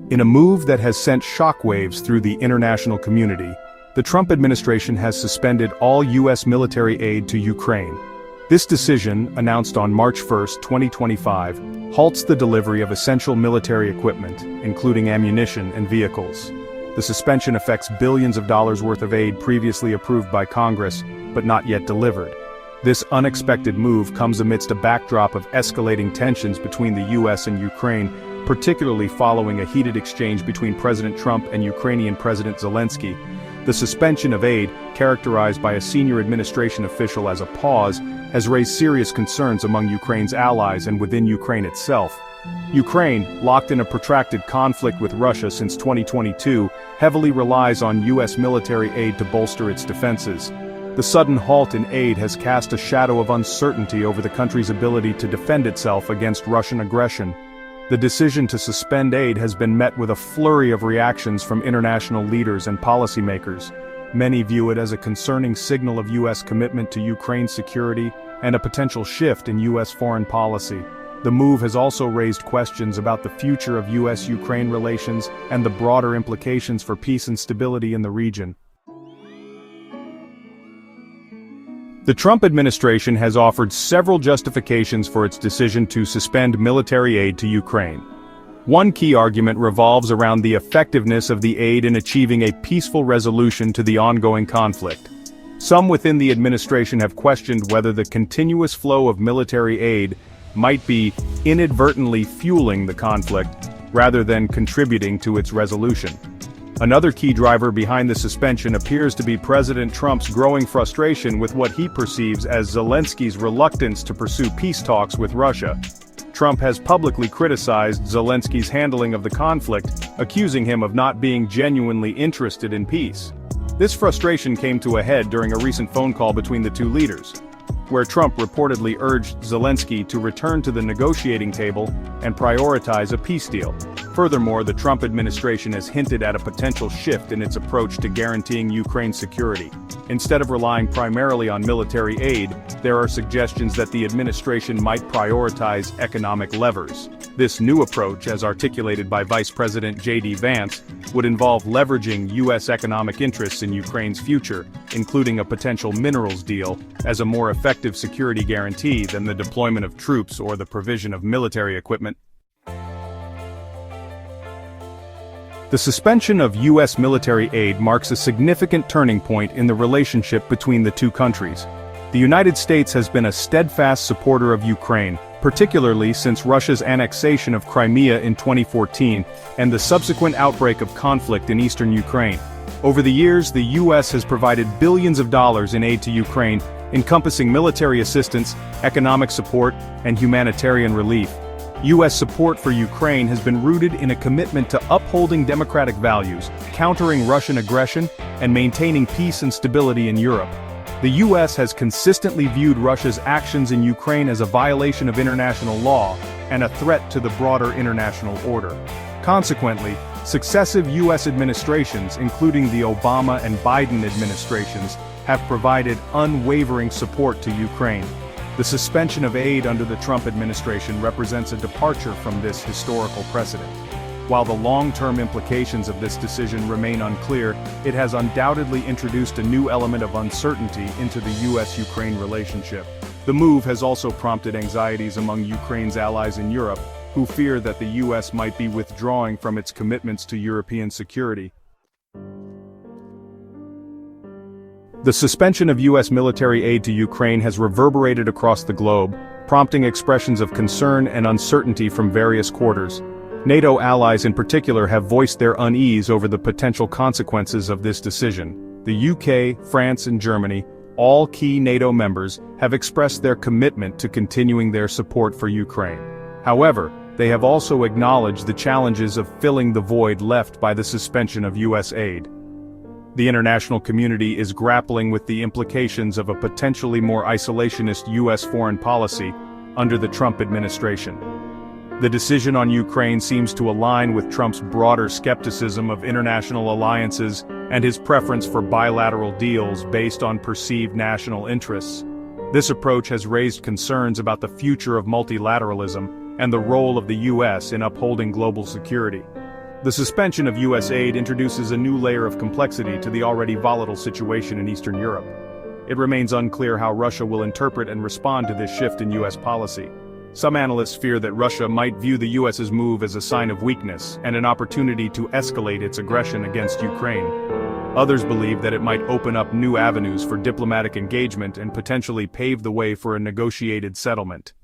In a move that has sent shockwaves through the international community, the Trump administration has suspended all U.S. military aid to Ukraine. This decision, announced on March 1, 2025, halts the delivery of essential military equipment, including ammunition and vehicles. The suspension affects billions of dollars worth of aid previously approved by Congress, but not yet delivered. This unexpected move comes amidst a backdrop of escalating tensions between the U.S. and Ukraine, particularly following a heated exchange between President Trump and Ukrainian President Zelensky. The suspension of aid, characterized by a senior administration official as a pause, has raised serious concerns among Ukraine's allies and within Ukraine itself. Ukraine, locked in a protracted conflict with Russia since 2022, heavily relies on U.S. military aid to bolster its defenses. The sudden halt in aid has cast a shadow of uncertainty over the country's ability to defend itself against Russian aggression. The decision to suspend aid has been met with a flurry of reactions from international leaders and policymakers. Many view it as a concerning signal of U.S. commitment to Ukraine's security and a potential shift in U.S. foreign policy. The move has also raised questions about the future of U.S.-Ukraine relations and the broader implications for peace and stability in the region. The Trump administration has offered several justifications for its decision to suspend military aid to Ukraine. One key argument revolves around the effectiveness of the aid in achieving a peaceful resolution to the ongoing conflict. Some within the administration have questioned whether the continuous flow of military aid might be inadvertently fueling the conflict rather than contributing to its resolution. Another key driver behind the suspension appears to be President Trump's growing frustration with what he perceives as Zelensky's reluctance to pursue peace talks with Russia. Trump has publicly criticized Zelensky's handling of the conflict, accusing him of not being genuinely interested in peace. This frustration came to a head during a recent phone call between the two leaders, where Trump reportedly urged Zelensky to return to the negotiating table and prioritize a peace deal. Furthermore, the Trump administration has hinted at a potential shift in its approach to guaranteeing Ukraine's security. Instead of relying primarily on military aid, there are suggestions that the administration might prioritize economic levers. This new approach, as articulated by Vice President J.D. Vance, would involve leveraging U.S. economic interests in Ukraine's future, including a potential minerals deal, as a more effective security guarantee than the deployment of troops or the provision of military equipment. The suspension of U.S. military aid marks a significant turning point in the relationship between the two countries. The United States has been a steadfast supporter of Ukraine, particularly since Russia's annexation of Crimea in 2014 and the subsequent outbreak of conflict in eastern Ukraine. Over the years, the U.S. has provided billions of dollars in aid to Ukraine, encompassing military assistance, economic support, and humanitarian relief. U.S. support for Ukraine has been rooted in a commitment to upholding democratic values, countering Russian aggression, and maintaining peace and stability in Europe. The U.S. has consistently viewed Russia's actions in Ukraine as a violation of international law and a threat to the broader international order. Consequently, successive U.S. administrations, including the Obama and Biden administrations, have provided unwavering support to Ukraine. The suspension of aid under the Trump administration represents a departure from this historical precedent. While the long-term implications of this decision remain unclear, it has undoubtedly introduced a new element of uncertainty into the U.S.-Ukraine relationship. The move has also prompted anxieties among Ukraine's allies in Europe, who fear that the U.S. might be withdrawing from its commitments to European security. The suspension of U.S. military aid to Ukraine has reverberated across the globe, prompting expressions of concern and uncertainty from various quarters. NATO allies in particular have voiced their unease over the potential consequences of this decision. The UK, France, and Germany, all key NATO members, have expressed their commitment to continuing their support for Ukraine. However, they have also acknowledged the challenges of filling the void left by the suspension of U.S. aid. The international community is grappling with the implications of a potentially more isolationist U.S. foreign policy under the Trump administration. The decision on Ukraine seems to align with Trump's broader skepticism of international alliances and his preference for bilateral deals based on perceived national interests. This approach has raised concerns about the future of multilateralism and the role of the U.S. in upholding global security. The suspension of U.S. aid introduces a new layer of complexity to the already volatile situation in Eastern Europe. It remains unclear how Russia will interpret and respond to this shift in U.S. policy. Some analysts fear that Russia might view the U.S.'s move as a sign of weakness and an opportunity to escalate its aggression against Ukraine. Others believe that it might open up new avenues for diplomatic engagement and potentially pave the way for a negotiated settlement.